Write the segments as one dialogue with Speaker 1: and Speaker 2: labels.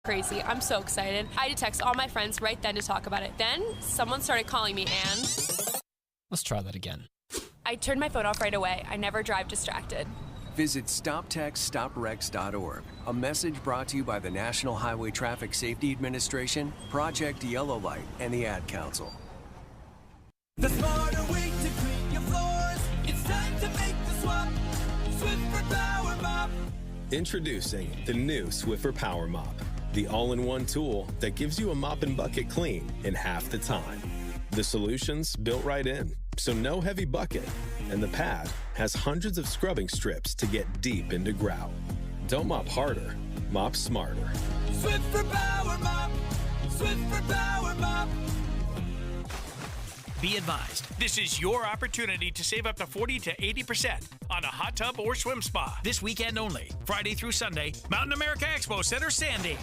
Speaker 1: crazy. I'm so excited. I had to text all my friends right then to talk about it. Then someone started calling me and...
Speaker 2: Let's try that again.
Speaker 1: I turned my phone off right away. I never drive distracted.
Speaker 3: Visit StopTextStopWrecks.org. A message brought to you by the National Highway Traffic Safety Administration, Project Yellow Light, and the Ad Council.
Speaker 4: The smarter way to clean your floors. It's time to make the swap. Swiffer Power Mop.
Speaker 5: Introducing the new Swiffer Power Mop, the all-in-one tool that gives you a mop and bucket clean in half the time. The solution's built right in, so no heavy bucket, and the pad has hundreds of scrubbing strips to get deep into grout. Don't mop harder, mop smarter.
Speaker 4: Swiffer Power Mop. Swiffer Power Mop.
Speaker 6: Be advised, this is your opportunity to save up to 40 to 80% on a hot tub or swim spa. This weekend only, Friday through Sunday, Mountain America Expo Center, Sandy.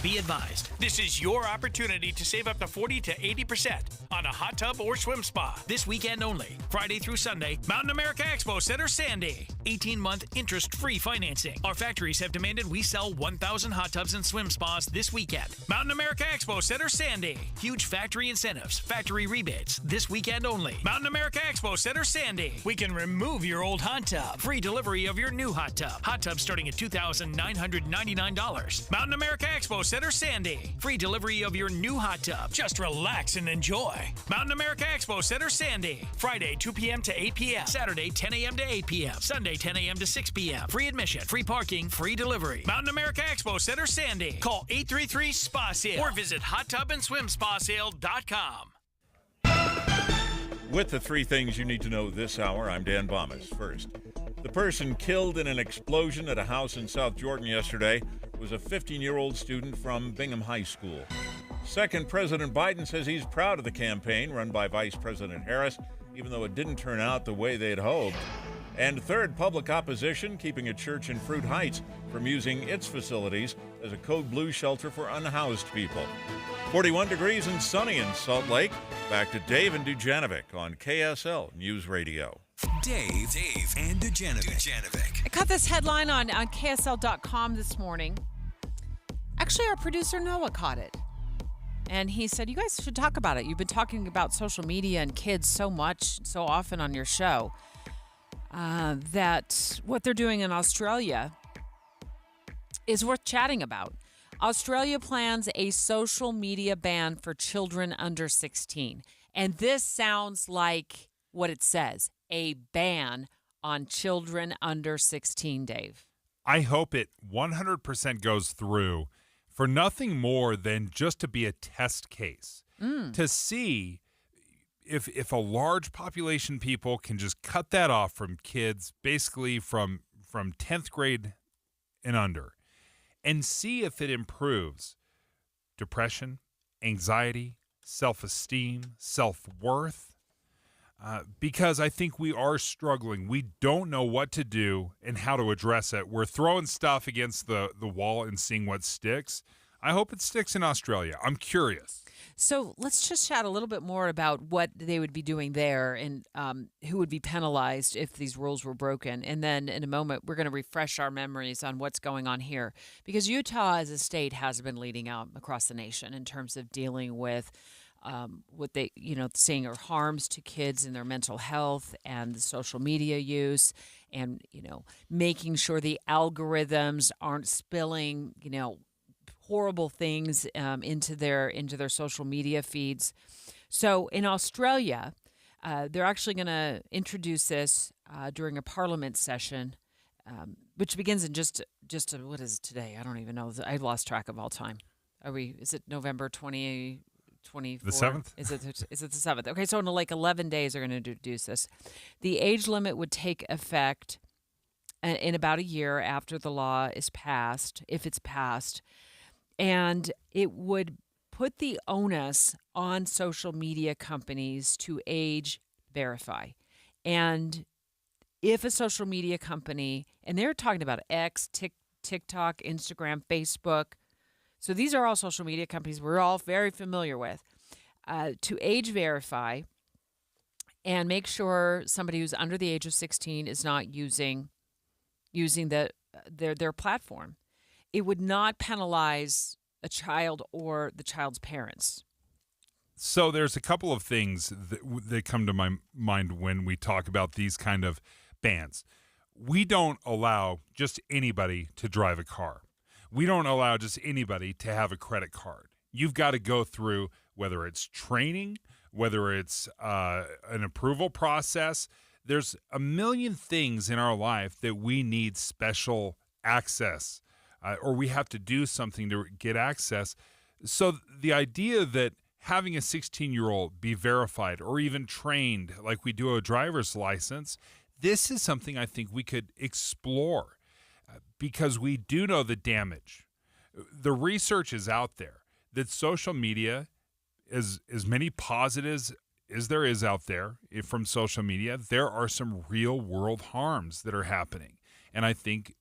Speaker 6: Be advised, this is your opportunity to save up to 40 to 80% on a hot tub or swim spa. This weekend only, Friday through Sunday, Mountain America Expo Center, Sandy. 18-month interest-free financing. Our factories have demanded we sell 1,000 hot tubs and swim spas this weekend. Mountain America Expo Center, Sandy. Huge factory incentives, factory rebates. This weekend only, Mountain America Expo Center, Sandy. We can remove your old hot tub. Free delivery of your new hot tub. Hot tub starting at $2,999. Mountain America Expo Center, Sandy. Free delivery of your new hot tub. Just relax and enjoy. Mountain America Expo Center, Sandy. Friday, 2 p.m. to 8 p.m. Saturday, 10 a.m. to 8 p.m. Sunday, 10 a.m. to 6 p.m. Free admission, free parking, free delivery. Mountain America Expo Center, Sandy. Call 833-SPA-SALE or visit hottubandSwimSpaSale.com.
Speaker 7: With the three things you need to know this hour, I'm Dan Bomas. First, the person killed in an explosion at a house in South Jordan yesterday was a 15-year-old student from Bingham High School. Second, President Biden says he's proud of the campaign run by Vice President Harris, even though it didn't turn out the way they'd hoped. And third, public opposition keeping a church in Fruit Heights from using its facilities as a Code Blue shelter for unhoused people. 41 degrees and sunny in Salt Lake. Back to Dave and Dujanovic on KSL News Radio.
Speaker 8: Dave, and Dujanovic.
Speaker 9: I caught this headline on KSL.com this morning. Actually, our producer Noah caught it. And he said, you guys should talk about it. You've been talking about social media and kids so much, so often on your show, that what they're doing in Australia is worth chatting about. Australia plans a social media ban for children under 16. And this sounds like what it says, a ban on children under 16, Dave.
Speaker 10: I hope it 100% goes through for nothing more than just to be a test case, to see if a large population people can just cut that off from kids, basically from 10th grade and under, and see if it improves depression, anxiety, self-esteem, self-worth. Because I think we are struggling. We don't know what to do and how to address it. We're throwing stuff against the wall and seeing what sticks. I hope it sticks in Australia. I'm curious.
Speaker 9: So let's just chat a little bit more about what they would be doing there and who would be penalized if these rules were broken. And then in a moment, we're going to refresh our memories on what's going on here. Because Utah as a state has been leading out across the nation in terms of dealing with what they, seeing are harms to kids in their mental health and the social media use and, making sure the algorithms aren't spilling, horrible things into their social media feeds. So in Australia, they're actually going to introduce this during a parliament session, which begins in just what is it today? I don't even know. I've lost track of all time. Is it November 24?
Speaker 10: The 7th?
Speaker 9: Is it the 7th? Okay, so in 11 days they're going to introduce this. The age limit would take effect in about a year after the law is passed, if it's passed, and it would put the onus on social media companies to age verify. And if a social media company, and they're talking about X, TikTok, Instagram, Facebook, so these are all social media companies we're all very familiar with, to age verify and make sure somebody who's under the age of 16 is not using their platform. it would not penalize a child or the child's parents.
Speaker 10: So there's a couple of things that come to my mind when we talk about these kind of bans. We don't allow just anybody to drive a car. We don't allow just anybody to have a credit card. You've got to go through, whether it's training, whether it's an approval process. There's a million things in our life that we need special access, or we have to do something to get access. So the idea that having a 16-year-old be verified or even trained like we do a driver's license, this is something I think we could explore because we do know the damage. The research is out there that social media, as many positives as there is out there from social media, there are some real-world harms that are happening. And I think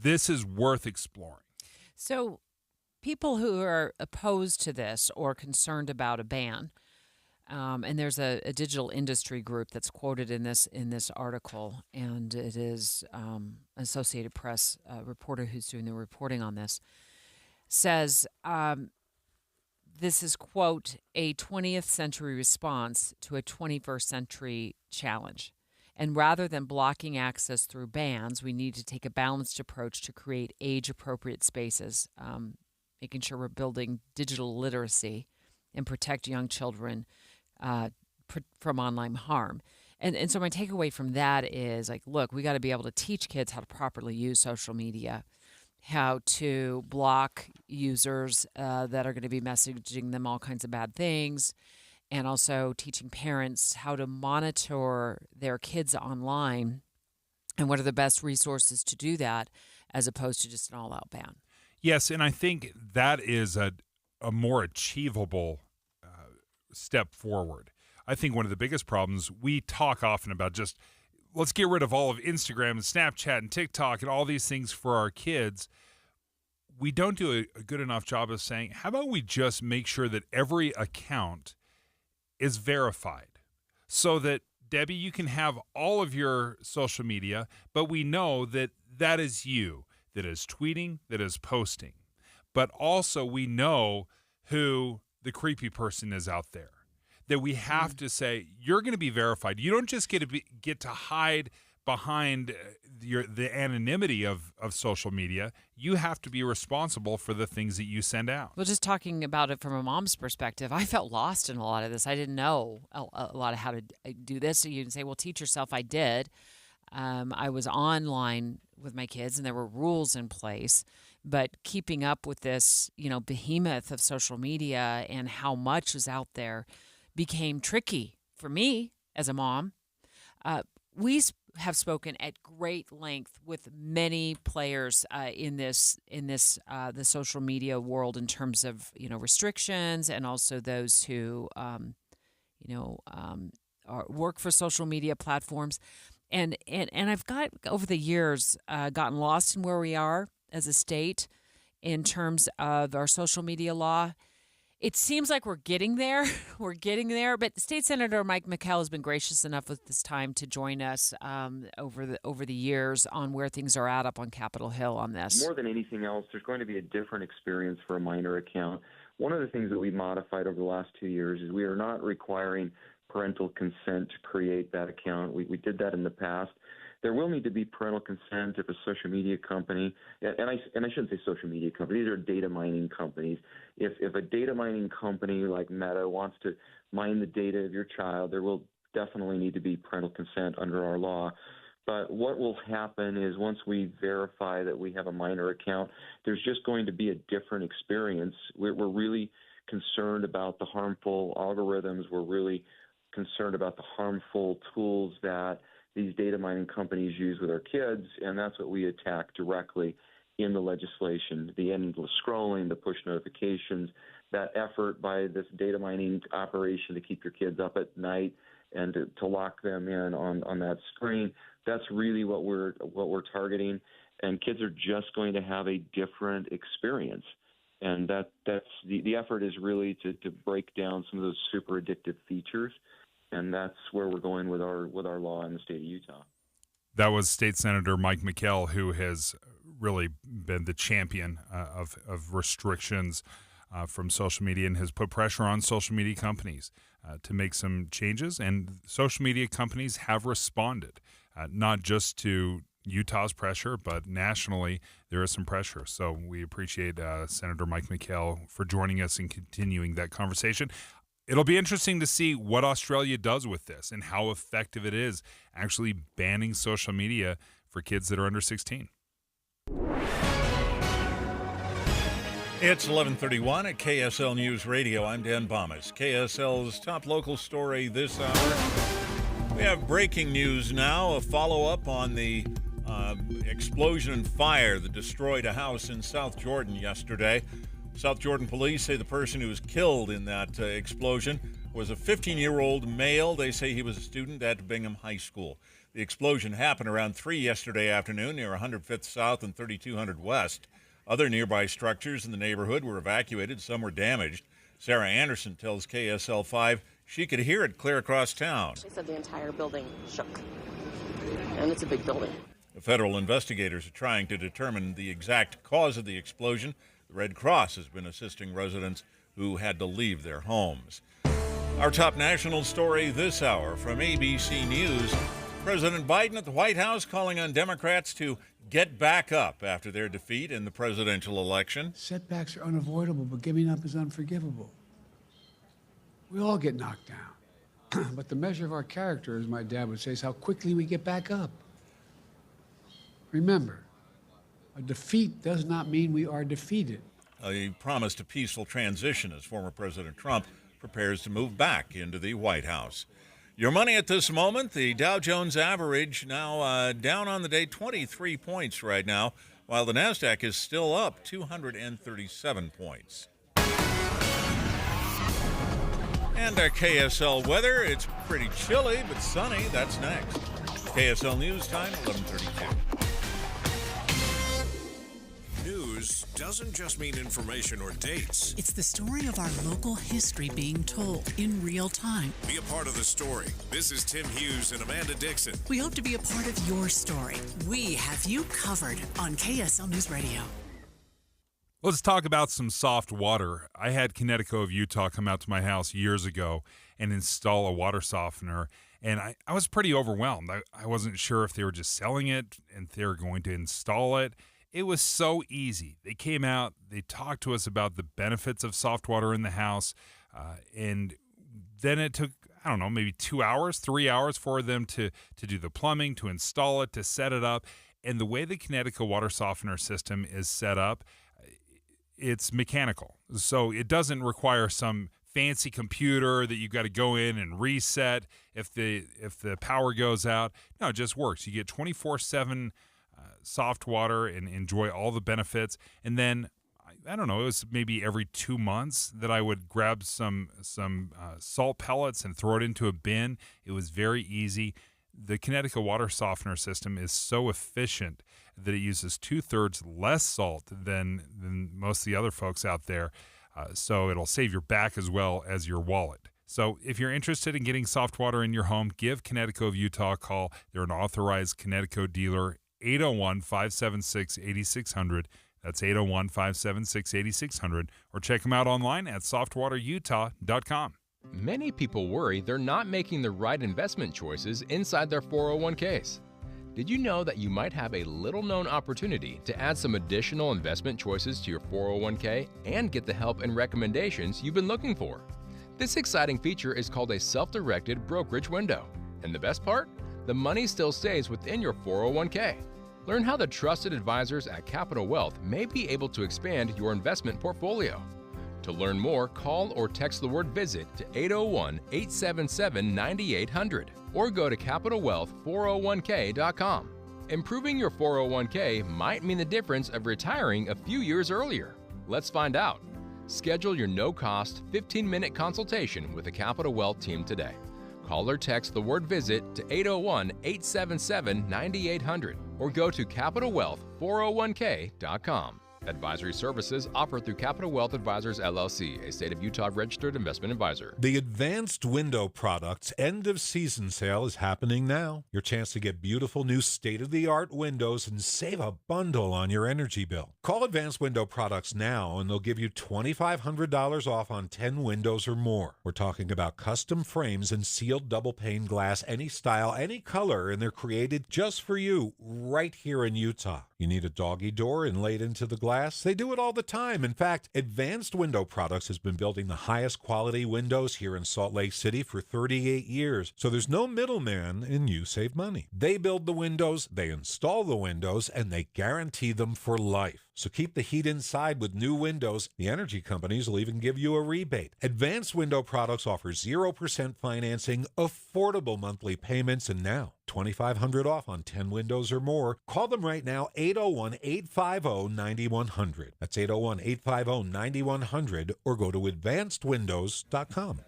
Speaker 10: this is worth exploring.
Speaker 9: So people who are opposed to this or concerned about a ban, and there's a digital industry group that's quoted in this article, and it is Associated Press reporter who's doing the reporting on this, says this is, quote, a 20th century response to a 21st century challenge. And rather than blocking access through bans, we need to take a balanced approach to create age-appropriate spaces, making sure we're building digital literacy and protect young children from online harm. And so my takeaway from that is, like, look, we got to be able to teach kids how to properly use social media, how to block users that are going to be messaging them all kinds of bad things, and also teaching parents how to monitor their kids online and what are the best resources to do that, as opposed to just an all-out ban.
Speaker 10: Yes, and I think that is a more achievable step forward. I think one of the biggest problems, we talk often about just let's get rid of all of Instagram and Snapchat and TikTok and all these things for our kids. We don't do a good enough job of saying, how about we just make sure that every account is verified so that, Debbie, you can have all of your social media, but we know that that is you, that is tweeting, that is posting. But also we know who the creepy person is out there, that we have to say, you're going to be verified. You don't just get to hide behind the anonymity of social media. You have to be responsible for the things that you send out.
Speaker 9: Well, just talking about it from a mom's perspective, I felt lost in a lot of this. I didn't know a lot of how to do this. So you can say, well, teach yourself. I did. I was online with my kids, and there were rules in place. But keeping up with this, behemoth of social media and how much is out there became tricky for me as a mom. We have spoken at great length with many players in the social media world in terms of restrictions, and also those who work for social media platforms, and I've got over the years gotten lost in where we are as a state in terms of our social media law. It seems like we're getting there. But State Senator Mike McKell has been gracious enough with this time to join us over the years on where things are at up on Capitol Hill on this.
Speaker 11: More than anything else, there's going to be a different experience for a minor account. One of the things that we've modified over the last 2 years is we are not requiring parental consent to create that account. We did that in the past. There will need to be parental consent if a social media company, and I shouldn't say social media companies, these are data mining companies. If a data mining company like Meta wants to mine the data of your child, there will definitely need to be parental consent under our law. But what will happen is once we verify that we have a minor account, there's just going to be a different experience. We're really concerned about the harmful algorithms. We're really concerned about the harmful tools that these data mining companies use with our kids, and that's what we attack directly in the legislation. The endless scrolling, the push notifications, that effort by this data mining operation to keep your kids up at night and to lock them in on that screen. That's really what we're targeting, and kids are just going to have a different experience. And that's the effort is really to break down some of those super addictive features. And that's where we're going with our law in the state of Utah.
Speaker 10: That was State Senator Mike McKell, who has really been the champion of restrictions from social media and has put pressure on social media companies to make some changes. And social media companies have responded, not just to Utah's pressure, but nationally there is some pressure. So we appreciate Senator Mike McHale for joining us and continuing that conversation. It'll be interesting to see what Australia does with this and how effective it is actually banning social media for kids that are under 16.
Speaker 7: It's 11:31 at KSL News Radio. I'm Dan Bomas. KSL's top local story this hour. We have breaking news now, a follow-up on the explosion and fire that destroyed a house in South Jordan yesterday. South Jordan police say the person who was killed in that explosion was a 15-year-old male. They say he was a student at Bingham High School. The explosion happened around 3 yesterday afternoon near 105th South and 3200 West. Other nearby structures in the neighborhood were evacuated. Some were damaged. Sarah Anderson tells KSL 5 she could hear it clear across town.
Speaker 12: She said the entire building shook, and it's a big building.
Speaker 7: The federal investigators are trying to determine the exact cause of the explosion. The Red Cross has been assisting residents who had to leave their homes. Our top national story this hour from ABC News. President Biden at the White House calling on Democrats to get back up after their defeat in the presidential election.
Speaker 13: Setbacks are unavoidable, but giving up is unforgivable. We all get knocked down. But the measure of our character, as my dad would say, is how quickly we get back up. Remember, a defeat does not mean we are defeated.
Speaker 7: He promised a peaceful transition as former President Trump prepares to move back into the White House. Your money at this moment, the Dow Jones average now down on the day 23 points right now, while the NASDAQ is still up 237 points. And our KSL weather, it's pretty chilly but sunny. That's next. KSL News Time, 11:32.
Speaker 14: News doesn't just mean information or dates.
Speaker 15: It's the story of our local history being told in real time.
Speaker 14: Be a part of the story. This is Tim Hughes and Amanda Dixon.
Speaker 15: We hope to be a part of your story. We have you covered on KSL News Radio.
Speaker 10: Let's talk about some soft water. I had Connecticut of Utah come out to my house years ago and install a water softener, and I was pretty overwhelmed. I wasn't sure if they were just selling it and if they were going to install it. It was so easy. They came out, they talked to us about the benefits of soft water in the house, and then it took, I don't know, maybe 2 hours, 3 hours for them to do the plumbing, to install it, to set it up. And the way the Connecticut water softener system is set up, it's mechanical. So it doesn't require some fancy computer that you've got to go in and reset if the power goes out. No, it just works. You get 24/7 soft water and enjoy all the benefits. And then, I don't know, it was maybe every 2 months that I would grab some salt pellets and throw it into a bin. It was very easy. The Connecticut water softener system is so efficient that it uses 2/3 less salt than most of the other folks out there. So it'll save your back as well as your wallet. So if you're interested in getting soft water in your home, give Connecticut of Utah a call. They're an authorized Connecticut dealer. 801-576-8600. That's 801-576-8600. Or check them out online at softwaterutah.com.
Speaker 16: Many people worry they're not making the right investment choices inside their 401ks. Did you know that you might have a little-known opportunity to add some additional investment choices to your 401k and get the help and recommendations you've been looking for? This exciting feature is called a self-directed brokerage window. And the best part? The money still stays within your 401k. Learn how the trusted advisors at Capital Wealth may be able to expand your investment portfolio. To learn more, call or text the word VISIT to 801-877-9800 or go to CapitalWealth401k.com. Improving your 401k might mean the difference of retiring a few years earlier. Let's find out. Schedule your no-cost 15-minute consultation with the Capital Wealth team today. Call or text the word VISIT to 801-877-9800 or go to CapitalWealth401k.com. Advisory services offered through Capital Wealth Advisors, LLC, a state of Utah registered investment advisor.
Speaker 17: The Advanced Window Products end of season sale is happening now. Your chance to get beautiful new state-of-the-art windows and save a bundle on your energy bill. Call Advanced Window Products now and they'll give you $2,500 off on 10 windows or more. We're talking about custom frames and sealed double-pane glass, any style, any color, and they're created just for you right here in Utah. You need a doggy door inlaid into the glass? They do it all the time. In fact, Advanced Window Products has been building the highest quality windows here in Salt Lake City for 38 years. So there's no middleman and you save money. They build the windows, they install the windows, and they guarantee them for life. So keep the heat inside with new windows. The energy companies will even give you a rebate. Advanced Window Products offer 0% financing, affordable monthly payments, and now $2,500 off on 10 windows or more. Call them right now, 801-850-9100. That's 801-850-9100, or go to advancedwindows.com.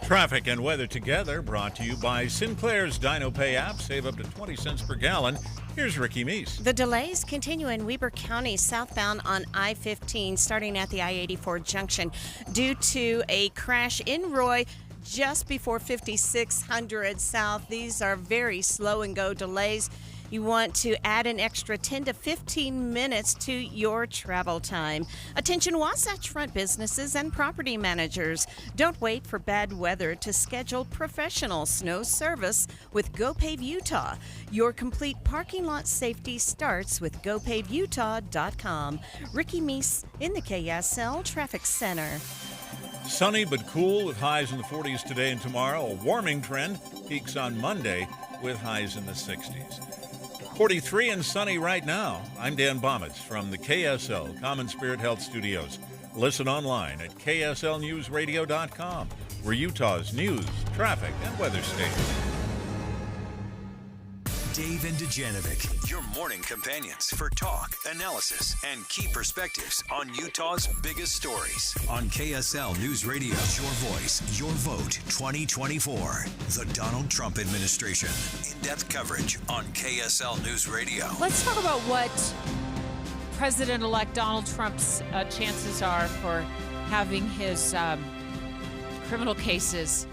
Speaker 7: Traffic and weather together, brought to you by Sinclair's Dino Pay app. Save up to 20 cents per gallon. Here's Ricky Meese.
Speaker 18: The delays continue in Weber County southbound on I-15, starting at the I-84 junction, due to a crash in Roy just before 5600 South. These are very slow and go delays. You want to add an extra 10 to 15 minutes to your travel time. Attention Wasatch Front businesses and property managers. Don't wait for bad weather to schedule professional snow service with GoPave Utah. Your complete parking lot safety starts with GoPaveUtah.com. Ricky Meese in the KSL Traffic Center.
Speaker 7: Sunny but cool with highs in the 40s today and tomorrow. A warming trend peaks on Monday with highs in the 60s. 43 and sunny right now. I'm Dan Bomitz from the KSL Common Spirit Health Studios. Listen online at kslnewsradio.com. We're Utah's news, traffic, and weather station.
Speaker 8: Dave and Dujanovic, your morning companions for talk, analysis, and key perspectives on Utah's biggest stories. On KSL News Radio, your voice, your vote, 2024. The Donald Trump administration. In-depth coverage on KSL News Radio.
Speaker 9: Let's talk about what President-elect Donald Trump's chances are for having his criminal cases,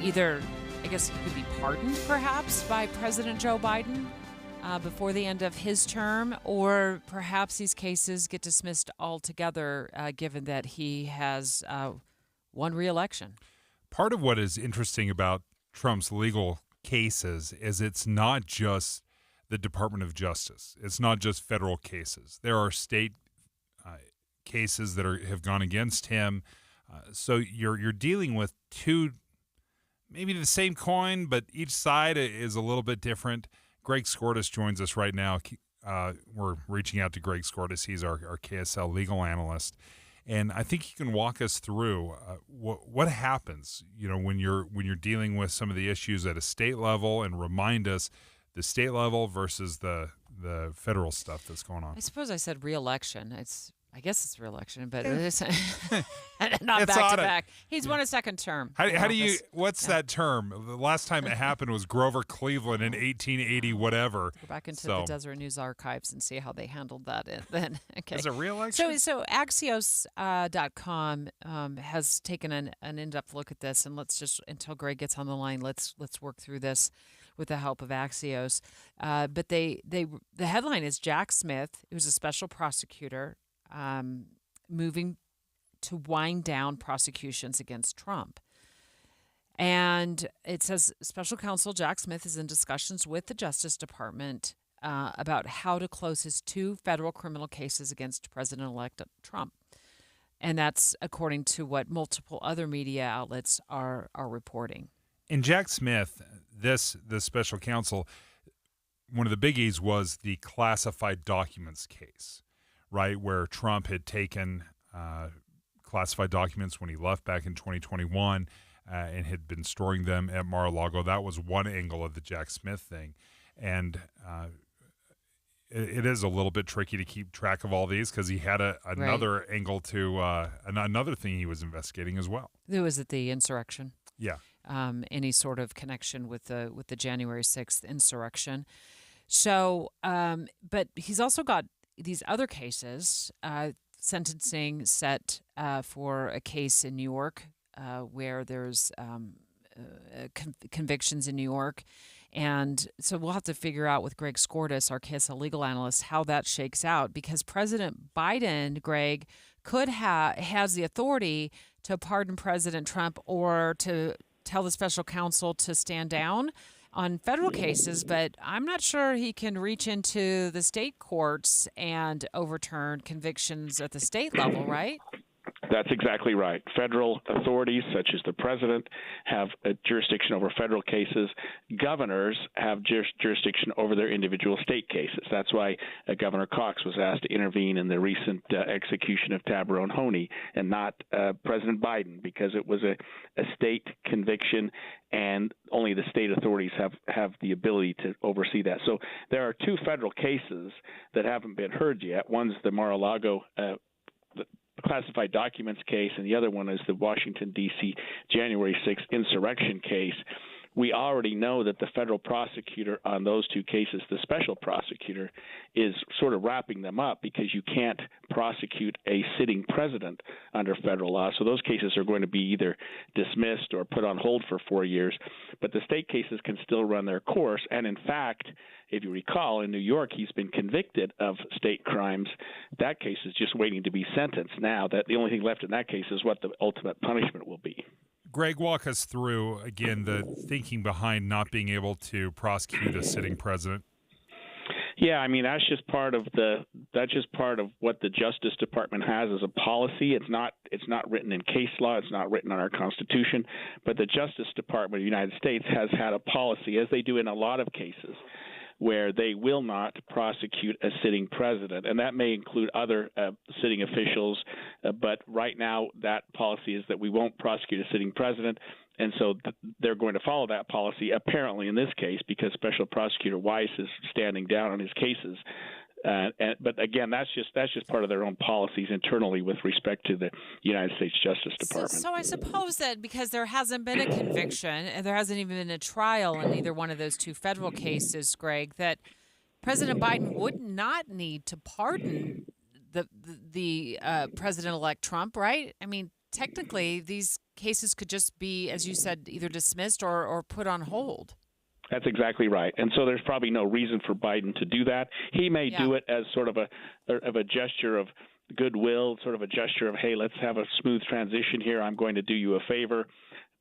Speaker 9: either, I guess he could be pardoned perhaps by President Joe Biden before the end of his term, or perhaps these cases get dismissed altogether given that he has won re-election.
Speaker 10: Part of what is interesting about Trump's legal cases is it's not just the Department of Justice. It's not just federal cases. There are state cases that have gone against him. So you're dealing with two, maybe the same coin, but each side is a little bit different. Greg Skordas joins us right now. We're reaching out to Greg Skordas. He's our KSL legal analyst. And I think he can walk us through what happens, when you're dealing with some of the issues at a state level, and remind us the state level versus the federal stuff that's going on.
Speaker 9: I suppose I said re-election. I guess it's re-election, but it's not
Speaker 10: It's
Speaker 9: back to
Speaker 10: audit.
Speaker 9: back. He's won a second term.
Speaker 10: How do you? What's that term? The last time it happened was Grover Cleveland in 1880, whatever.
Speaker 9: Go back into the Deseret News archives and see how they handled that then. Okay.
Speaker 10: Is it re-election?
Speaker 9: So Axios.com has taken an in-depth look at this, and let's just, until Greg gets on the line, let's work through this with the help of Axios. But the headline is Jack Smith, who's a special prosecutor, moving to wind down prosecutions against Trump. And it says special counsel Jack Smith is in discussions with the Justice Department about how to close his two federal criminal cases against President-elect Trump. And that's according to what multiple other media outlets are reporting.
Speaker 10: And Jack Smith, the special counsel, one of the biggies was the classified documents case, right, where Trump had taken classified documents when he left back in 2021 and had been storing them at Mar-a-Lago. That was one angle of the Jack Smith thing. And it is a little bit tricky to keep track of all these because he had another angle to another thing he was investigating as well.
Speaker 9: Was it the insurrection?
Speaker 10: Yeah.
Speaker 9: Any sort of connection with the January 6th insurrection. So, but he's also got these other cases, sentencing set for a case in New York where there's convictions in New York. And so we'll have to figure out with Greg Skordas, our KSL legal analyst, how that shakes out, because President Biden, Greg, has the authority to pardon President Trump or to tell the special counsel to stand down on federal cases, but I'm not sure he can reach into the state courts and overturn convictions at the state level, right?
Speaker 19: That's exactly right. Federal authorities, such as the president, have a jurisdiction over federal cases. Governors have jurisdiction over their individual state cases. That's why Governor Cox was asked to intervene in the recent execution of Tabarone Honey and not President Biden, because it was a state conviction and only the state authorities have the ability to oversee that. So there are two federal cases that haven't been heard yet. One's the Mar-a-Lago classified documents case, and the other one is the Washington, D.C. January 6th insurrection case. We already know that the federal prosecutor on those two cases, the special prosecutor, is sort of wrapping them up because you can't prosecute a sitting president under federal law. So those cases are going to be either dismissed or put on hold for 4 years. But the state cases can still run their course. And in fact, if you recall, in New York, he's been convicted of state crimes. That case is just waiting to be sentenced now. That the only thing left in that case is what the ultimate punishment will be.
Speaker 10: Greg, walk us through, again, the thinking behind not being able to prosecute a sitting president.
Speaker 19: Yeah, I mean, that's just part of what the Justice Department has as a policy. It's not written in case law. It's not written on our Constitution. But the Justice Department of the United States has had a policy, as they do in a lot of cases, where they will not prosecute a sitting president, and that may include other sitting officials. But right now, that policy is that we won't prosecute a sitting president, and so they're going to follow that policy. Apparently, in this case, because Special Prosecutor Weiss is standing down on his cases. But again, that's just part of their own policies internally with respect to the United States Justice Department.
Speaker 9: So I suppose that because there hasn't been a conviction and there hasn't even been a trial in either one of those two federal cases, Greg, that President Biden would not need to pardon the President-elect Trump, right? I mean, technically, these cases could just be, as you said, either dismissed or put on hold.
Speaker 19: That's exactly right. And so there's probably no reason for Biden to do that. He may do it as sort of a gesture of goodwill, sort of a gesture of, hey, let's have a smooth transition here. I'm going to do you a favor.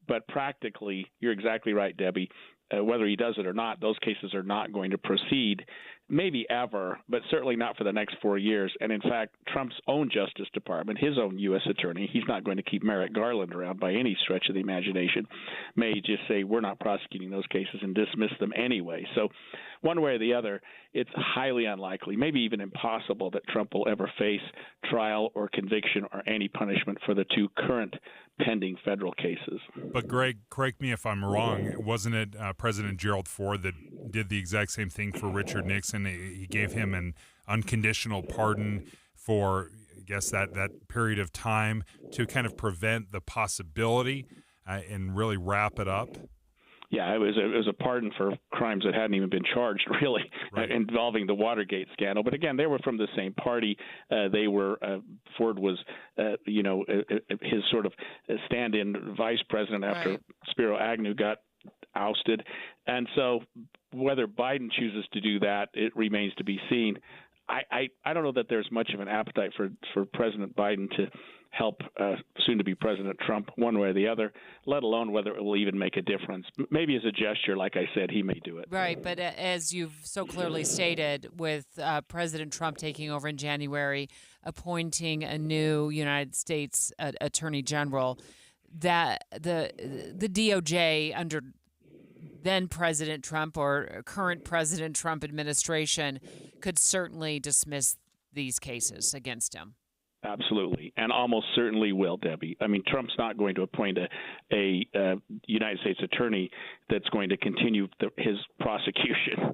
Speaker 19: But practically, you're exactly right, Debbie. Whether he does it or not, those cases are not going to proceed, maybe ever, but certainly not for the next 4 years. And in fact, Trump's own Justice Department, his own U.S. attorney, he's not going to keep Merrick Garland around by any stretch of the imagination, may just say we're not prosecuting those cases and dismiss them anyway. So one way or the other, it's highly unlikely, maybe even impossible, that Trump will ever face trial or conviction or any punishment for the two current pending federal cases.
Speaker 10: But Greg, correct me if I'm wrong, wasn't it President Gerald Ford that did the exact same thing for Richard Nixon? He gave him an unconditional pardon for, I guess, that period of time to kind of prevent the possibility and really wrap it up?
Speaker 19: Yeah, it was a pardon for crimes that hadn't even been charged, really, involving the Watergate scandal. But again, they were from the same party. They were Ford was, his sort of stand-in vice president after Spiro Agnew got ousted, and so whether Biden chooses to do that, it remains to be seen. I don't know that there's much of an appetite for President Biden to help soon-to-be President Trump one way or the other, let alone whether it will even make a difference. Maybe as a gesture, like I said, he may do it.
Speaker 9: Right, but as you've so clearly stated, with President Trump taking over in January, appointing a new United States Attorney General, that the DOJ under then President Trump or current President Trump administration could certainly dismiss these cases against him.
Speaker 19: Absolutely, and almost certainly will, Debbie. I mean, Trump's not going to appoint a United States attorney that's going to continue his prosecution.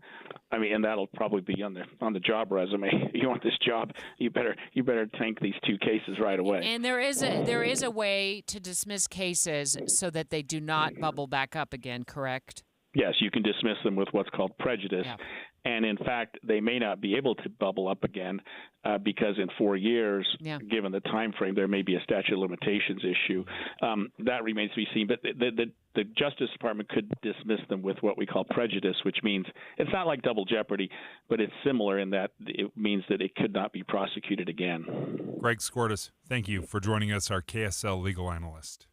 Speaker 19: I mean, and that'll probably be on the job resume. You want this job, you better tank these two cases right away.
Speaker 9: And there is a way to dismiss cases so that they do not bubble back up again, correct?
Speaker 19: Yes, you can dismiss them with what's called prejudice. And in fact, they may not be able to bubble up again because in 4 years, given the time frame, there may be a statute of limitations issue. That remains to be seen. But the Justice Department could dismiss them with what we call prejudice, which means it's not like double jeopardy, but it's similar in that it means that it could not be prosecuted again.
Speaker 10: Greg Skordas, thank you for joining us, our KSL legal analyst.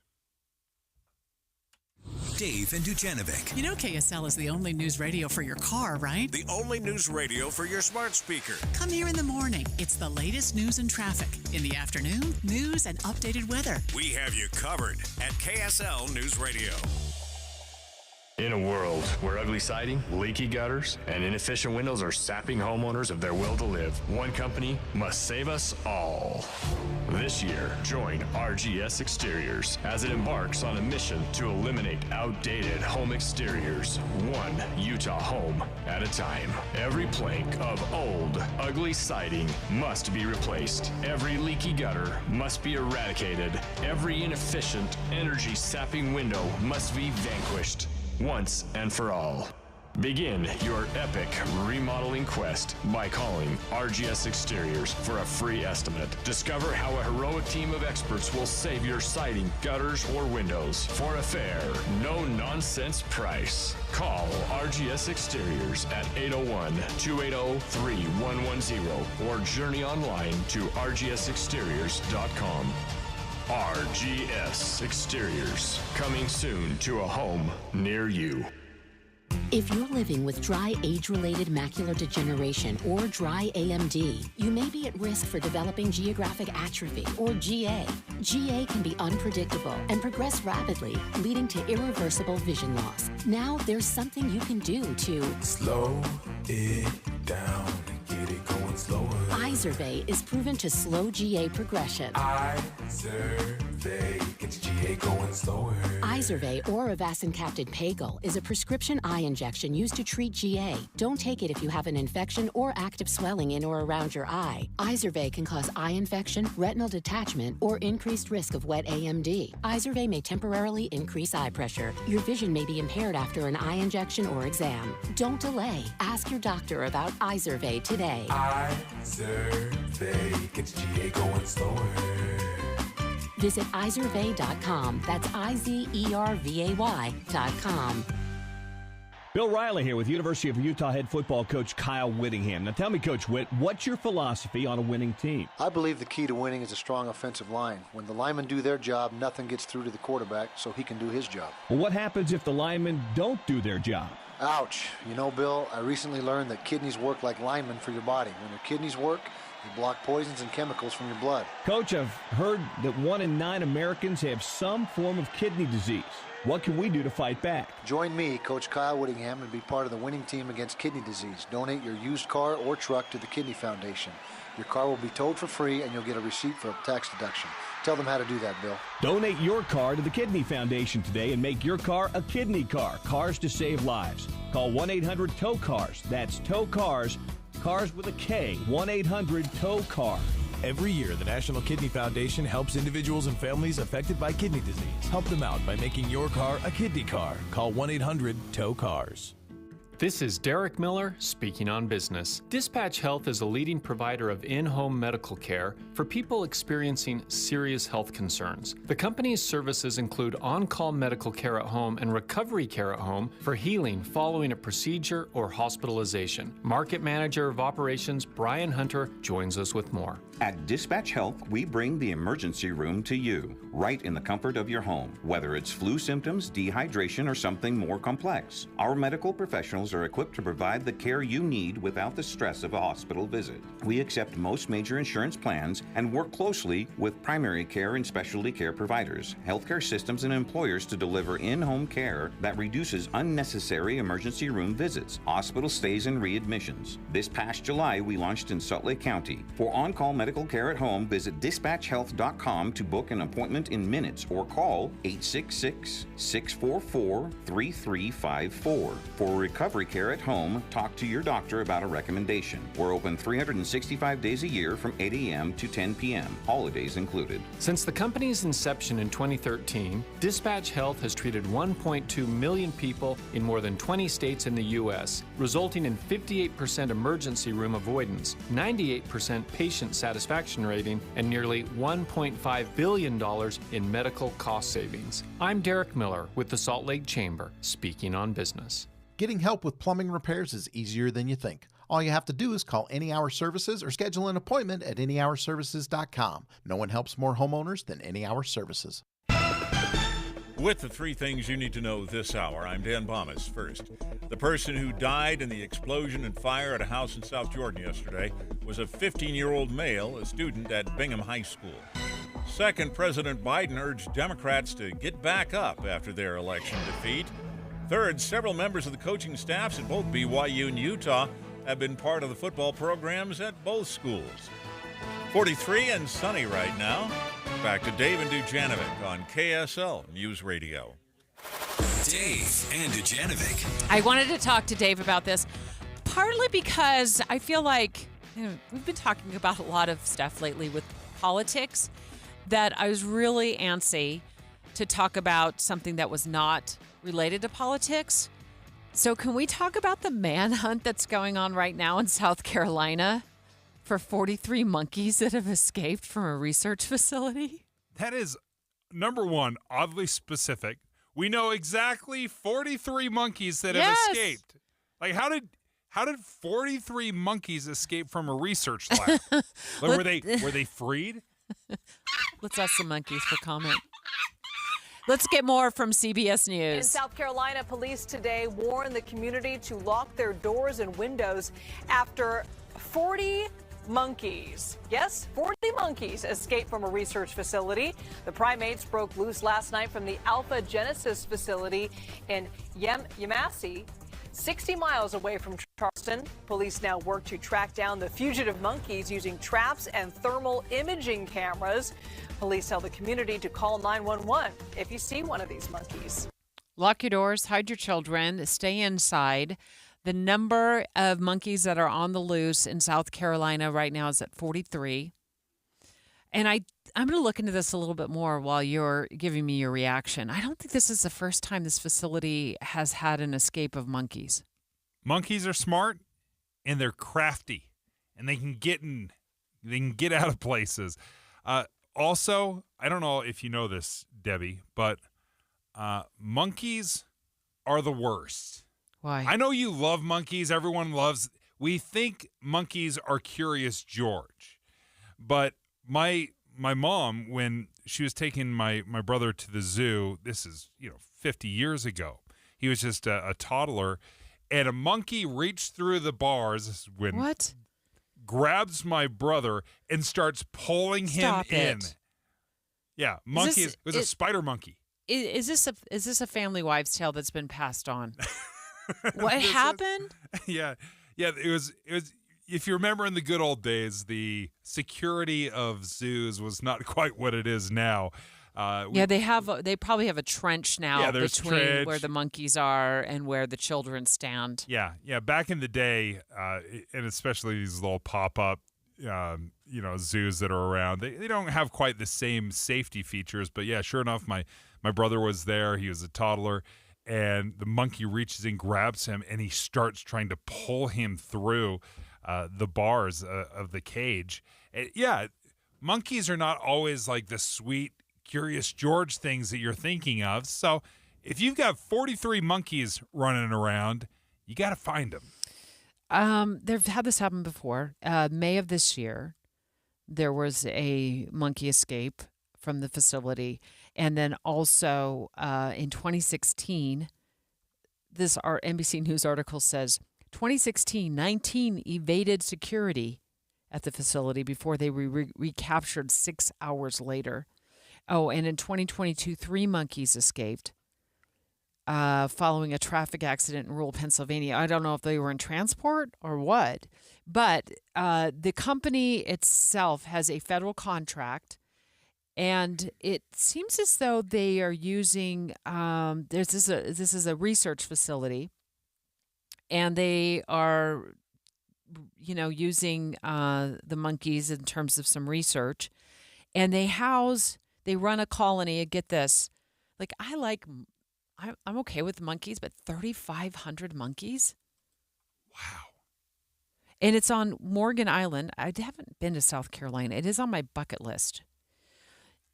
Speaker 8: Dave and Dujanovic.
Speaker 15: You know KSL is the only news radio for your car, right?
Speaker 14: The only news radio for your smart speaker.
Speaker 15: Come here in the morning. It's the latest news and traffic. In the afternoon, news and updated weather.
Speaker 14: We have you covered at KSL News Radio.
Speaker 20: In a world where ugly siding, leaky gutters, and inefficient windows are sapping homeowners of their will to live, one company must save us all. This year, join RGS Exteriors as it embarks on a mission to eliminate outdated home exteriors, one Utah home at a time. Every plank of old, ugly siding must be replaced. Every leaky gutter must be eradicated. Every inefficient, energy-sapping window must be vanquished. Once and for all. Begin your epic remodeling quest by calling RGS Exteriors for a free estimate. Discover how a heroic team of experts will save your siding, gutters, or windows for a fair, no-nonsense price. Call RGS Exteriors at 801-280-3110 or journey online to rgsexteriors.com. RGS Exteriors, coming soon to a home near you.
Speaker 21: If you're living with dry age-related macular degeneration or dry AMD, you may be at risk for developing geographic atrophy or GA. GA can be unpredictable and progress rapidly, leading to irreversible vision loss. Now there's something you can do to
Speaker 22: slow it down and get it going slower.
Speaker 21: Izervay is proven to slow GA progression.
Speaker 22: Izervay gets GA going slower.
Speaker 21: Izervay or avacincaptad pagel is a prescription eye injection used to treat GA. Don't take it if you have an infection or active swelling in or around your eye. Izervay can cause eye infection, retinal detachment, or increased risk of wet AMD. Izervay may temporarily increase eye pressure. Your vision may be impaired after an eye injection or exam. Don't delay. Ask your doctor about Izervay today.
Speaker 22: Izervay gets GA going slower.
Speaker 21: Visit Izervay.com. That's IZERVAY.com.
Speaker 23: Bill Riley here with University of Utah head football coach Kyle Whittingham. Now tell me, Coach Whitt, what's your philosophy on a winning team?
Speaker 24: I believe the key to winning is a strong offensive line. When the linemen do their job, nothing gets through to the quarterback, so he can do his job.
Speaker 23: Well, what happens if the linemen don't do their job?
Speaker 24: Ouch. You know, Bill, I recently learned that kidneys work like linemen for your body. When your kidneys work, they block poisons and chemicals from your blood.
Speaker 23: Coach, I've heard that 1 in 9 Americans have some form of kidney disease. What can we do to fight back?
Speaker 24: Join me, Coach Kyle Whittingham, and be part of the winning team against kidney disease. Donate your used car or truck to the Kidney Foundation. Your car will be towed for free, and you'll get a receipt for a tax deduction. Tell them how to do that, Bill.
Speaker 23: Donate your car to the Kidney Foundation today and make your car a kidney car. Cars to save lives. Call 1-800-TOW-CARS. That's TOW CARS. Cars with a K. 1-800-TOW-CAR.
Speaker 25: Every year, the National Kidney Foundation helps individuals and families affected by kidney disease. Help them out by making your car a kidney car. Call 1-800-TOW-CARS.
Speaker 2: This is Derek Miller speaking on business. Dispatch Health is a leading provider of in-home medical care for people experiencing serious health concerns. The company's services include on-call medical care at home and recovery care at home for healing following a procedure or hospitalization. Market Manager of Operations Brian Hunter joins us with more.
Speaker 26: At Dispatch Health, we bring the emergency room to you, right in the comfort of your home, whether it's flu symptoms, dehydration, or something more complex. Our medical professionals are equipped to provide the care you need without the stress of a hospital visit. We accept most major insurance plans and work closely with primary care and specialty care providers, healthcare systems, and employers to deliver in-home care that reduces unnecessary emergency room visits, hospital stays, and readmissions. This past July, we launched in Salt Lake County. For on-call medical care at home, visit dispatchhealth.com to book an appointment in minutes or call 866-644-3354. For recovery recovery care at home, talk to your doctor about a recommendation. We're open 365 days a year from 8 a.m. to 10 p.m., holidays included.
Speaker 2: Since the company's inception in 2013, Dispatch Health has treated 1.2 million people in more than 20 states in the U.S., resulting in 58% emergency room avoidance, 98% patient satisfaction rating, and nearly $1.5 billion in medical cost savings. I'm Derek Miller with the Salt Lake Chamber, speaking on business.
Speaker 1: Getting help with plumbing repairs is easier than you think. All you have to do is call Any Hour Services or schedule an appointment at anyhourservices.com. No one helps more homeowners than Any Hour Services.
Speaker 7: With the three things you need to know this hour, I'm Dan Bomas. First, the person who died in the explosion and fire at a house in South Jordan yesterday was a 15-year-old male, a student at Bingham High School. Second, President Biden urged Democrats to get back up after their election defeat. Third, several members of the coaching staffs at both BYU and Utah have been part of the football programs at both schools. 43 and sunny right now. Back to Dave and Dujanovic on KSL News Radio.
Speaker 8: Dave and Dujanovic.
Speaker 9: I wanted to talk to Dave about this, partly because I feel like we've been talking about a lot of stuff lately with politics, that I was really antsy to talk about something that was not related to politics. So can we talk about the manhunt that's going on right now in South Carolina for 43 monkeys that have escaped from a research facility?
Speaker 10: That is, number one, oddly specific. We know exactly 43 monkeys that have escaped. Like, how did 43 monkeys escape from a research lab? were they freed?
Speaker 9: Let's ask some monkeys for comment. Let's get more from CBS News.
Speaker 3: In South Carolina, police today warned the community to lock their doors and windows after 40 monkeys. Yes, 40 monkeys escaped from a research facility. The primates broke loose last night from the Alpha Genesis facility in Yemassee, 60 miles away from Charleston. Police now work to track down the fugitive monkeys using traps and thermal imaging cameras. Police tell the community to call 911 if you see one of these monkeys.
Speaker 9: Lock your doors, hide your children, stay inside. The number of monkeys that are on the loose in South Carolina right now is at 43. And I'm going to look into this a little bit more while you're giving me your reaction. I don't think this is the first time this facility has had an escape of monkeys.
Speaker 10: Monkeys are smart and they're crafty, and they can get out of places. Also, I don't know if you know this, Debbie, but monkeys are the worst.
Speaker 9: Why?
Speaker 10: I know you love monkeys. We think monkeys are Curious George. But my mom, when she was taking my brother to the zoo, this is 50 years ago, he was just a toddler, and a monkey reached through the bars grabs my brother and starts pulling him in. Yeah, monkey. It was a spider monkey.
Speaker 9: Is this a family wives' tale that's been passed on? What happened?
Speaker 10: Yeah. It was. If you remember in the good old days, the security of zoos was not quite what it is now.
Speaker 9: They probably have a trench now between where the monkeys are and where the children stand.
Speaker 10: Yeah. Back in the day, and especially these little pop-up, zoos that are around, they don't have quite the same safety features. But yeah, sure enough, my brother was there. He was a toddler, and the monkey reaches in, grabs him, and he starts trying to pull him through the bars of the cage. And monkeys are not always like the sweet, Curious George things that you're thinking of. So if you've got 43 monkeys running around, you got to find them.
Speaker 9: They've had this happen before. May of this year, there was a monkey escape from the facility. And then also in 2016, our NBC News article says, 2016, 19 evaded security at the facility before they were recaptured 6 hours later. Oh, and in 2022, 3 monkeys escaped following a traffic accident in rural Pennsylvania. I don't know if they were in transport or what, but the company itself has a federal contract, and it seems as though they are using this is a research facility, and they are, using the monkeys in terms of some research, and they run a colony. Get this, I'm okay with monkeys, but 3,500 monkeys.
Speaker 10: Wow.
Speaker 9: And it's on Morgan Island. I haven't been to South Carolina. It is on my bucket list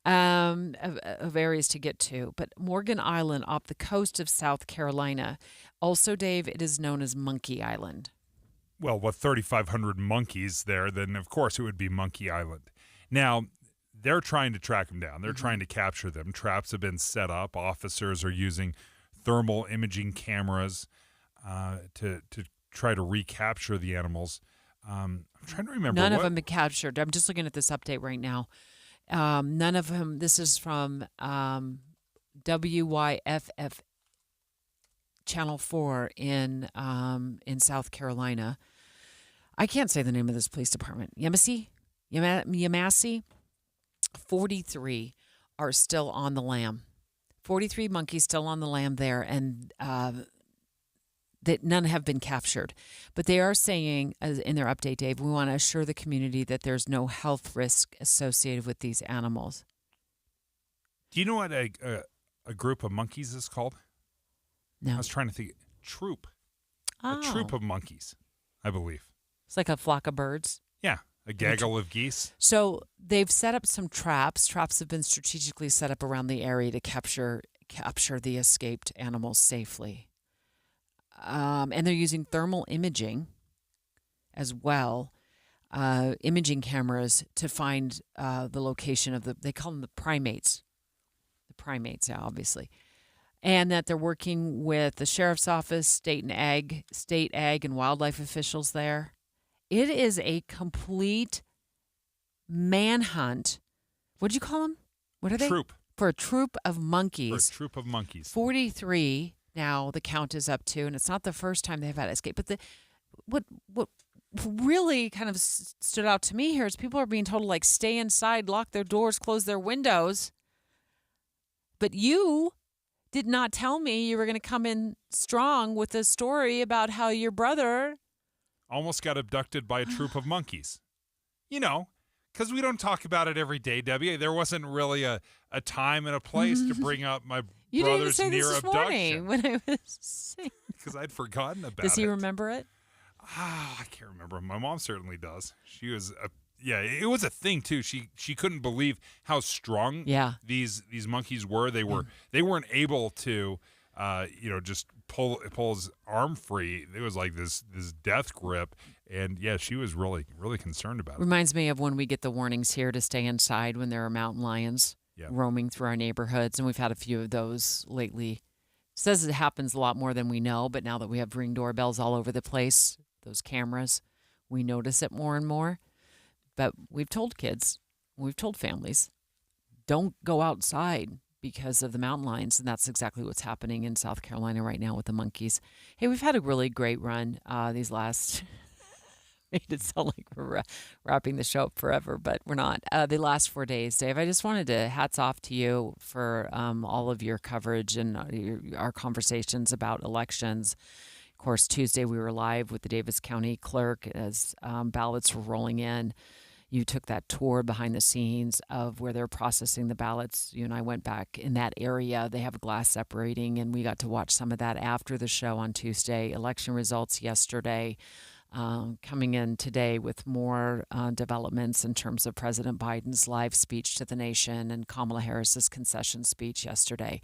Speaker 9: of areas to get to. But Morgan Island off the coast of South Carolina. Also, Dave, it is known as Monkey Island.
Speaker 10: Well, with 3,500 monkeys there, then of course it would be Monkey Island. Now, they're trying to track them down. They're trying to capture them. Traps have been set up. Officers are using thermal imaging cameras to try to recapture the animals. I'm trying to remember.
Speaker 9: None of them have been captured. I'm just looking at this update right now. None of them. This is from WYFF Channel 4 in South Carolina. I can't say the name of this police department. Yemassee? 43 are still on the lam. 43 monkeys still on the lam there, and that none have been captured. But they are saying, as in their update, Dave, we want to assure the community that there's no health risk associated with these animals.
Speaker 10: Do you know what a group of monkeys is called?
Speaker 9: No.
Speaker 10: I was trying to think. Troop.
Speaker 9: Oh.
Speaker 10: A troop of monkeys, I believe.
Speaker 9: It's like a flock of birds.
Speaker 10: Yeah, a gaggle of geese.
Speaker 9: So they've set up some traps. Traps have been strategically set up around the area to capture the escaped animals safely. And they're using thermal imaging as well, imaging cameras to find the location of they call them the primates. The primates, yeah, obviously. And that they're working with the sheriff's office, state ag and wildlife officials there. It is a complete manhunt. What did you call them? What are they?
Speaker 10: Troop.
Speaker 9: For a troop of monkeys. 43 now the count is up to, and it's not the first time they've had escape. But what really kind of stood out to me here is people are being told to stay inside, lock their doors, close their windows. But you did not tell me you were going to come in strong with a story about how your brother
Speaker 10: almost got abducted by a troop of monkeys. Because we don't talk about it every day, Debbie. There wasn't really a time and a place to bring up my
Speaker 9: you
Speaker 10: brother's
Speaker 9: didn't say
Speaker 10: near
Speaker 9: this
Speaker 10: abduction.
Speaker 9: When I was saying.
Speaker 10: Because I'd forgotten about it.
Speaker 9: Does he remember it?
Speaker 10: I can't remember. My mom certainly does. She was it was a thing too. She couldn't believe how strong these monkeys were. They weren't able to just pull his arm free. It was like this death grip, and she was really, really concerned about it.
Speaker 9: Reminds me of when we get the warnings here to stay inside when there are mountain lions roaming through our neighborhoods, and we've had a few of those lately. Says it happens a lot more than we know, but now that we have Ring doorbells all over the place, those cameras, we notice it more and more. But we've told kids, we've told families, don't go outside because of the mountain lions, and that's exactly what's happening in South Carolina right now with the monkeys. Hey, we've had a really great run these last made it sound like we're wrapping the show up forever, but we're not. The last 4 days, Dave, I just wanted to hats off to you for all of your coverage and our conversations about elections. Of course, Tuesday we were live with the Davis County clerk as ballots were rolling in. You took that tour behind the scenes of where they're processing the ballots. You and I went back in that area. They have glass separating, and we got to watch some of that after the show on Tuesday. Election results yesterday. Coming in today with more developments in terms of President Biden's live speech to the nation and Kamala Harris's concession speech yesterday.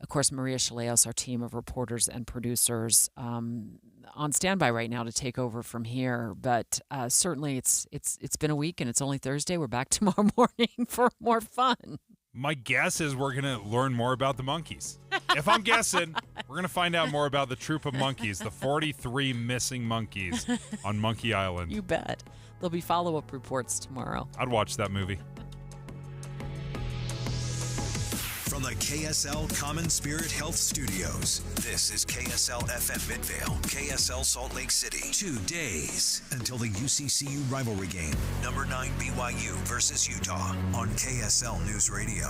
Speaker 9: Of course, Maria Chaleos, our team of reporters and producers, on standby right now to take over from here. But certainly, it's been a week and it's only Thursday. We're back tomorrow morning for more fun.
Speaker 10: My guess is we're going to learn more about the monkeys. If I'm guessing, we're going to find out more about the troop of monkeys, the 43 missing monkeys on Monkey Island.
Speaker 9: You bet. There'll be follow-up reports tomorrow.
Speaker 10: I'd watch that movie.
Speaker 8: From the KSL Common Spirit Health Studios, this is KSL FM Midvale, KSL Salt Lake City. 2 days until the UCCU rivalry game. Number 9 BYU versus Utah on KSL News Radio.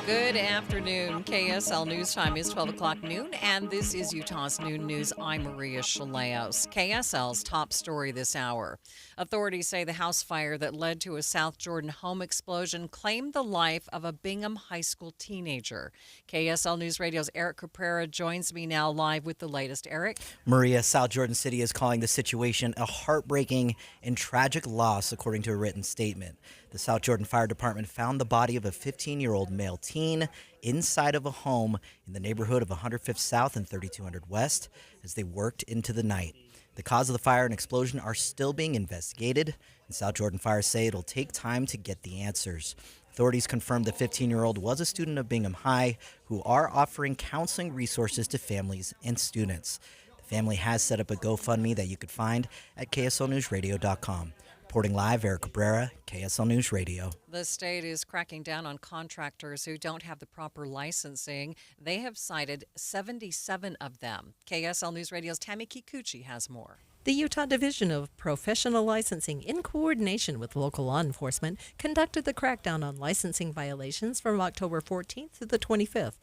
Speaker 4: Good afternoon. KSL News Time is 12 o'clock noon, and this is Utah's Noon News. I'm Maria Chaleos. KSL's top story this hour. Authorities say the house fire that led to a South Jordan home explosion claimed the life of a Bingham High School teenager. KSL News Radio's Eric Caprera joins me now live with the latest. Eric?
Speaker 5: Maria, South Jordan City is calling the situation a heartbreaking and tragic loss, according to a written statement. The South Jordan Fire Department found the body of a 15-year-old male teen inside of a home in the neighborhood of 105th South and 3200 West as they worked into the night. The cause of the fire and explosion are still being investigated, and South Jordan Fire say it'll take time to get the answers. Authorities confirmed the 15-year-old was a student of Bingham High who are offering counseling resources to families and students. The family has set up a GoFundMe that you could find at kslnewsradio.com. Reporting live, Eric Cabrera, KSL News Radio.
Speaker 4: The state is cracking down on contractors who don't have the proper licensing. They have cited 77 of them. KSL News Radio's Tammy Kikuchi has more.
Speaker 6: The Utah Division of Professional Licensing, in coordination with local law enforcement, conducted the crackdown on licensing violations from October 14th to the 25th.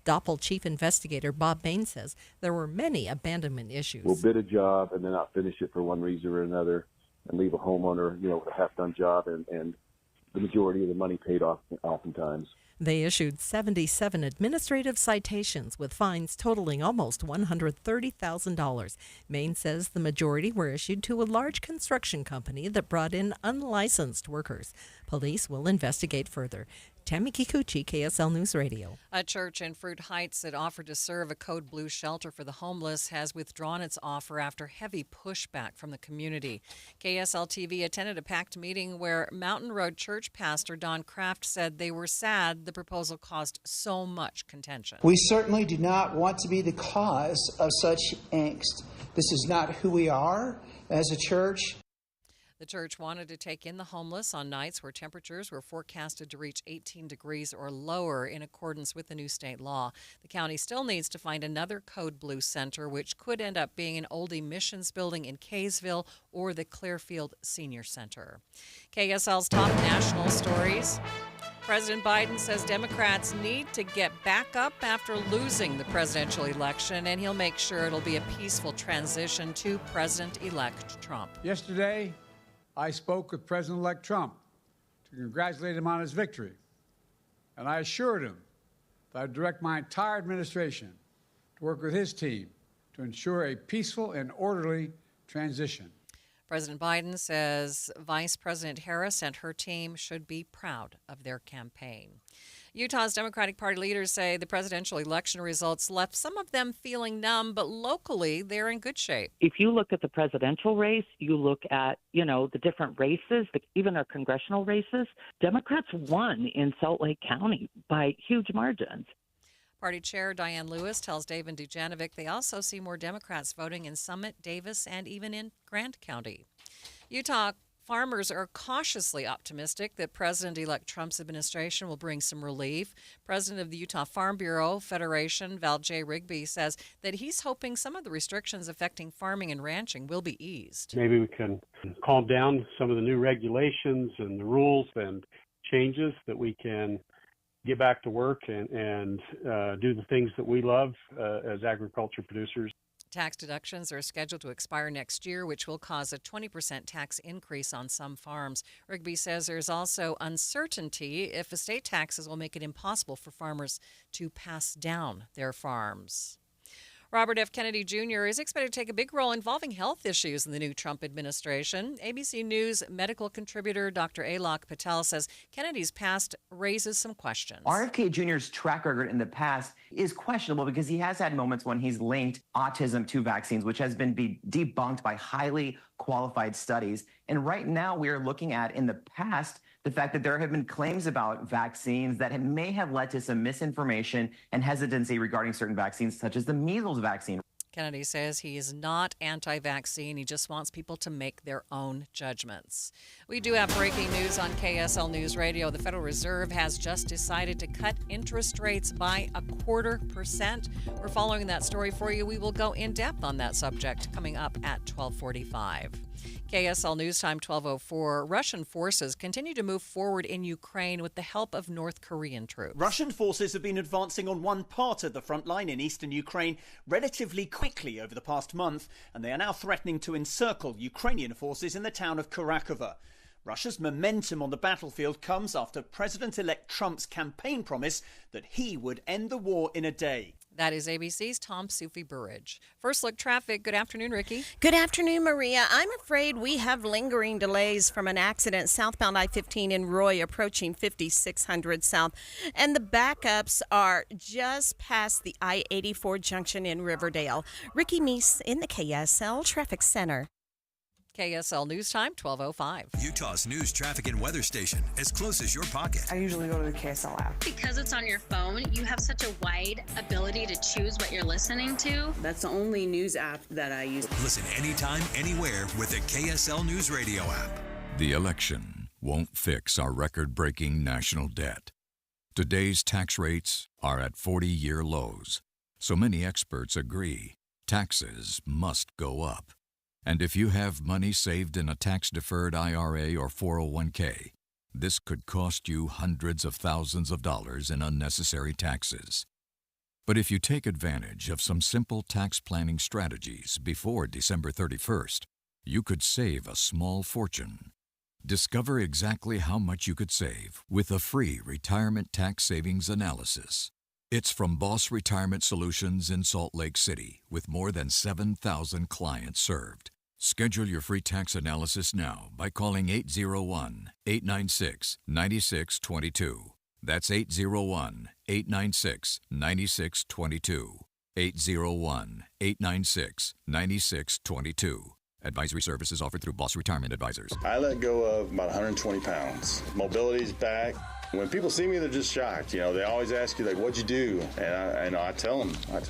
Speaker 6: Doppel Chief Investigator Bob Bain says there were many abandonment issues.
Speaker 11: We'll bid a job and then not finish it for one reason or another, and leave a homeowner, with a half-done job and the majority of the money paid off oftentimes.
Speaker 6: They issued 77 administrative citations with fines totaling almost $130,000. Maine says the majority were issued to a large construction company that brought in unlicensed workers. Police will investigate further. Tammy Kikuchi, KSL News Radio.
Speaker 4: A church in Fruit Heights that offered to serve a Code Blue shelter for the homeless has withdrawn its offer after heavy pushback from the community. KSL TV attended a packed meeting where Mountain Road Church pastor Don Kraft said they were sad the proposal caused so much contention.
Speaker 12: We certainly do not want to be the cause of such angst. This is not who we are as a church.
Speaker 4: The church wanted to take in the homeless on nights where temperatures were forecasted to reach 18 degrees or lower in accordance with the new state law. The county still needs to find another Code Blue center, which could end up being an oldie missions building in Kaysville or the Clearfield Senior Center. KSL's top national stories. President Biden says Democrats need to get back up after losing the presidential election, and he'll make sure it'll be a peaceful transition to President-elect Trump.
Speaker 13: Yesterday, I spoke with President-elect Trump to congratulate him on his victory, and I assured him that I'd direct my entire administration to work with his team to ensure a peaceful and orderly transition.
Speaker 4: President Biden says Vice President Harris and her team should be proud of their campaign. Utah's Democratic Party leaders say the presidential election results left some of them feeling numb, but locally they're in good shape.
Speaker 27: If you look at the presidential race, you look at, the different races, even our congressional races, Democrats won in Salt Lake County by huge margins.
Speaker 4: Party Chair Diane Lewis tells David Dujanovic they also see more Democrats voting in Summit, Davis, and even in Grant County. Utah farmers are cautiously optimistic that President-elect Trump's administration will bring some relief. President of the Utah Farm Bureau Federation, Val J. Rigby, says that he's hoping some of the restrictions affecting farming and ranching will be eased.
Speaker 28: Maybe we can calm down some of the new regulations and the rules and changes that we can get back to work and do the things that we love as agriculture producers.
Speaker 4: Tax deductions are scheduled to expire next year, which will cause a 20% tax increase on some farms. Rigby says there's also uncertainty if estate taxes will make it impossible for farmers to pass down their farms. Robert F. Kennedy Jr. is expected to take a big role involving health issues in the new Trump administration. ABC News medical contributor Dr. Alok Patel says Kennedy's past raises some questions.
Speaker 29: RFK Jr.'s track record in the past is questionable because he has had moments when he's linked autism to vaccines, which has been debunked by highly qualified studies. And right now we are looking at, in the past, the fact that there have been claims about vaccines that may have led to some misinformation and hesitancy regarding certain vaccines, such as the measles vaccine.
Speaker 4: Kennedy says he is not anti-vaccine. He just wants people to make their own judgments. We do have breaking news on KSL News Radio. The Federal Reserve has just decided to cut interest rates by 0.25%. We're following that story for you. We will go in depth on that subject coming up at 12:45. KSL News Time 12:04. Russian forces continue to move forward in Ukraine with the help of North Korean troops.
Speaker 14: Russian forces have been advancing on one part of the front line in eastern Ukraine relatively quickly over the past month, and they are now threatening to encircle Ukrainian forces in the town of Kharkiv. Russia's momentum on the battlefield comes after President-elect Trump's campaign promise that he would end the war in a day.
Speaker 4: That is ABC's Tom Sufi-Burridge. First look traffic. Good afternoon, Ricky.
Speaker 15: Good afternoon, Maria. I'm afraid we have lingering delays from an accident southbound I-15 in Roy approaching 5600 South. And the backups are just past the I-84 junction in Riverdale. Ricky Meese in the KSL Traffic Center.
Speaker 4: KSL News Time, 12:05.
Speaker 8: Utah's news, traffic, and weather station, as close as your pocket.
Speaker 16: I usually go to the KSL app.
Speaker 17: Because it's on your phone, you have such a wide ability to choose what you're listening to.
Speaker 16: That's the only news app that I use.
Speaker 8: Listen anytime, anywhere with the KSL News Radio app.
Speaker 18: The election won't fix our record-breaking national debt. Today's tax rates are at 40-year lows, so many experts agree taxes must go up. And if you have money saved in a tax-deferred IRA or 401k, this could cost you hundreds of thousands of dollars in unnecessary taxes. But if you take advantage of some simple tax planning strategies before December 31st, you could save a small fortune. Discover exactly how much you could save with a free retirement tax savings analysis. It's from Boss Retirement Solutions in Salt Lake City, with more than 7,000 clients served. Schedule your free tax analysis now by calling 801-896-9622. That's 801-896-9622. 801-896-9622. Advisory services offered through Boss Retirement Advisors.
Speaker 19: I let go of about 120 pounds. Mobility's back. When people see me, they're just shocked. You know, they always ask you, like, what'd you do? And I tell them, I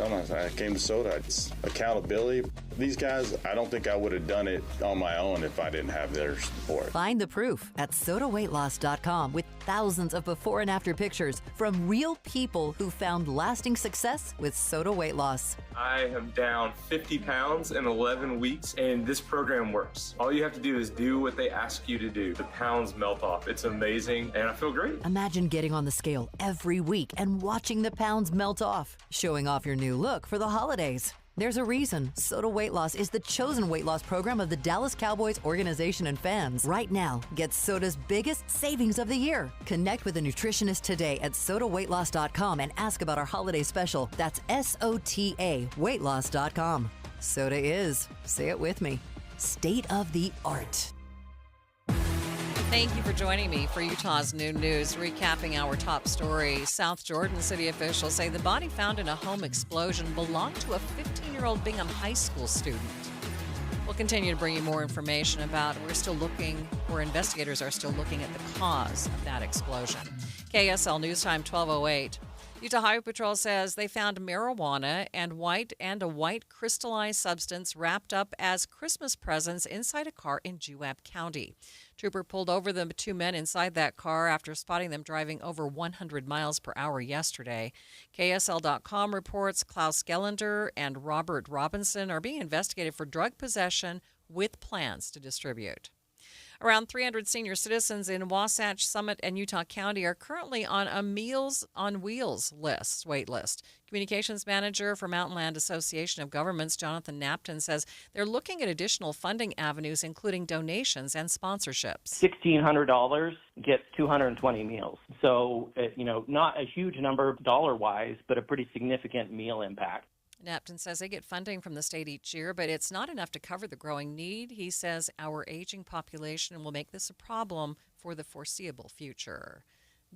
Speaker 19: came to Soda. It's accountability. These guys, I don't think I would have done it on my own if I didn't have their support.
Speaker 20: Find the proof at sodaweightloss.com with thousands of before and after pictures from real people who found lasting success with Soda Weight Loss.
Speaker 21: I am down 50 pounds in 11 weeks, and this program works. All you have to do is do what they ask you to do. The pounds melt off. It's amazing, and I feel great.
Speaker 20: Imagine getting on the scale every week and watching the pounds melt off, showing off your new look for the holidays. There's a reason Soda Weight Loss is the chosen weight loss program of the Dallas Cowboys organization and fans. Right now, get Soda's biggest savings of the year. Connect with a nutritionist today at sodaweightloss.com and ask about our holiday special. That's SOTA weightloss.com. Soda is, say it with me, state of the art.
Speaker 4: Thank you for joining me for Utah's Noon News. Recapping our top stories, South Jordan city officials say the body found in a home explosion belonged to a 15-year-old Bingham High School student. We'll continue to bring you more information about investigators are still looking at the cause of that explosion. KSL News Time 12:08. Utah Highway Patrol says they found marijuana and a white crystallized substance wrapped up as Christmas presents inside a car in Juab County. Trooper pulled over the two men inside that car after spotting them driving over 100 miles per hour yesterday. KSL.com reports Klaus Gellender and Robert Robinson are being investigated for drug possession with plans to distribute. Around 300 senior citizens in Wasatch, Summit, and Utah County are currently on a Meals on Wheels wait list. Communications manager for Mountainland Association of Governments, Jonathan Napton, says they're looking at additional funding avenues, including donations and sponsorships.
Speaker 22: $1,600 gets 220 meals. So, not a huge number dollar-wise, but a pretty significant meal impact.
Speaker 4: Napton says they get funding from the state each year, but it's not enough to cover the growing need. He says our aging population will make this a problem for the foreseeable future.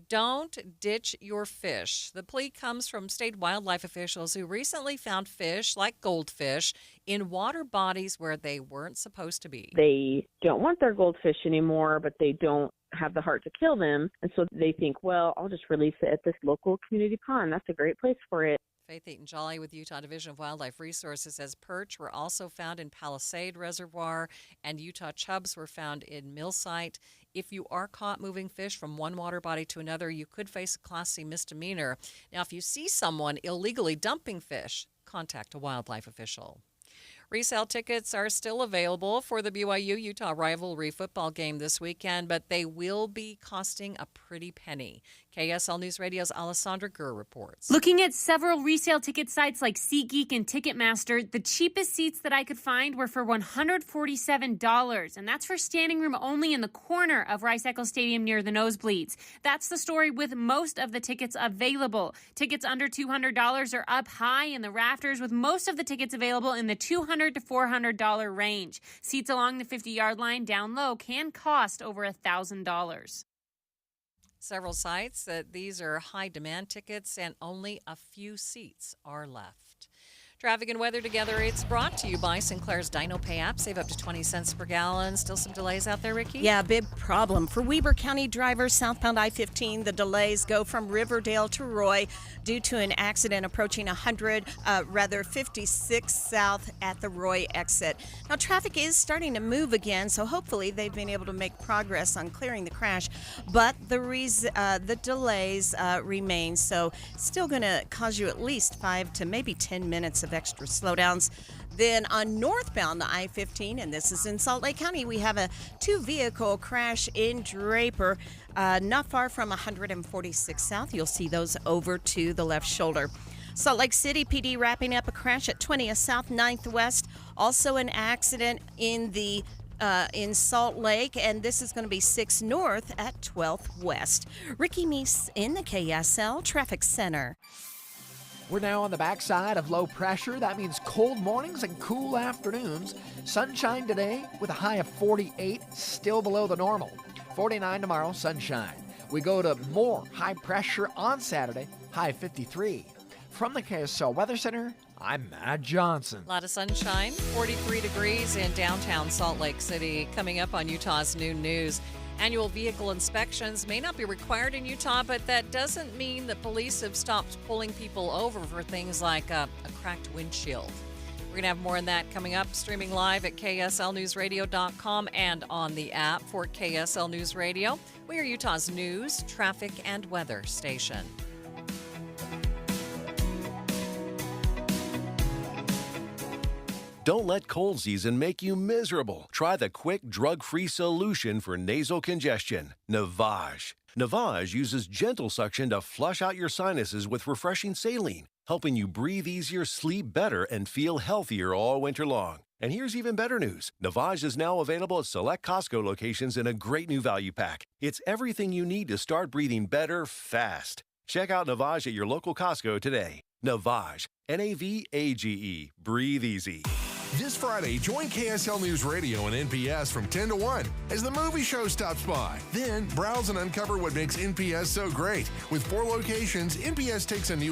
Speaker 4: Don't ditch your fish. The plea comes from state wildlife officials who recently found fish, like goldfish, in water bodies where they weren't supposed to be.
Speaker 30: They don't want their goldfish anymore, but they don't have the heart to kill them. And so they think, well, I'll just release it at this local community pond. That's a great place for it.
Speaker 4: Faith Eaton Jolly with Utah Division of Wildlife Resources says perch were also found in Palisade Reservoir and Utah chubs were found in Millsite. If you are caught moving fish from one water body to another, you could face a Class C misdemeanor. Now, if you see someone illegally dumping fish, contact a wildlife official. Resale tickets are still available for the BYU-Utah rivalry football game this weekend, but they will be costing a pretty penny. KSL News Radio's Alessandra Gurr reports.
Speaker 1: Looking at several resale ticket sites like SeatGeek and Ticketmaster, the cheapest seats that I could find were for $147, and that's for standing room only in the corner of Rice-Eccles Stadium near the nosebleeds. That's the story with most of the tickets available. Tickets under $200 are up high in the rafters, with most of the tickets available in the $200 to $400 range. Seats along the 50-yard line down low can cost over $1,000.
Speaker 4: Several sites that these are high-demand tickets and only a few seats are left. Traffic and weather together. It's brought to you by Sinclair's Dino Pay app. Save up to 20 cents per gallon. Still some delays out there, Ricky?
Speaker 15: Yeah, big problem. For Weber County drivers southbound I-15, the delays go from Riverdale to Roy due to an accident approaching 56 south at the Roy exit. Now, traffic is starting to move again, so hopefully they've been able to make progress on clearing the crash, but the delays remain, so still going to cause you at least 5 to maybe 10 minutes of extra slowdowns. Then on northbound I-15, and this is in Salt Lake County, we have a 2-vehicle crash in Draper, not far from 146 South. You'll see those over to the left shoulder. Salt Lake City PD wrapping up a crash at 20th South 9th West. Also an accident in Salt Lake, and this is going to be 6 North at 12th West. Ricky Meese in the KSL Traffic Center.
Speaker 2: We're now on the backside of low pressure. That means cold mornings and cool afternoons. Sunshine today with a high of 48, still below the normal. 49 tomorrow, sunshine. We go to more high pressure on Saturday, high 53. From the KSL Weather Center, I'm Matt Johnson.
Speaker 4: A lot of sunshine, 43 degrees in downtown Salt Lake City. Coming up on Utah's Noon News. Annual vehicle inspections may not be required in Utah, but that doesn't mean that police have stopped pulling people over for things like a cracked windshield. We're going to have more on that coming up, streaming live at KSLNewsRadio.com and on the app for KSL News Radio. We are Utah's news, traffic, and weather station.
Speaker 3: Don't let cold season make you miserable. Try the quick, drug-free solution for nasal congestion, Navage. Navage uses gentle suction to flush out your sinuses with refreshing saline, helping you breathe easier, sleep better, and feel healthier all winter long. And here's even better news. Navage is now available at select Costco locations in a great new value pack. It's everything you need to start breathing better fast. Check out Navage at your local Costco today. Navage, N-A-V-A-G-E. Breathe easy.
Speaker 7: This Friday, join KSL News Radio and NPS from 10 to 1 as the movie show stops by. Then, browse and uncover what makes NPS so great. With 4 locations, NPS takes a new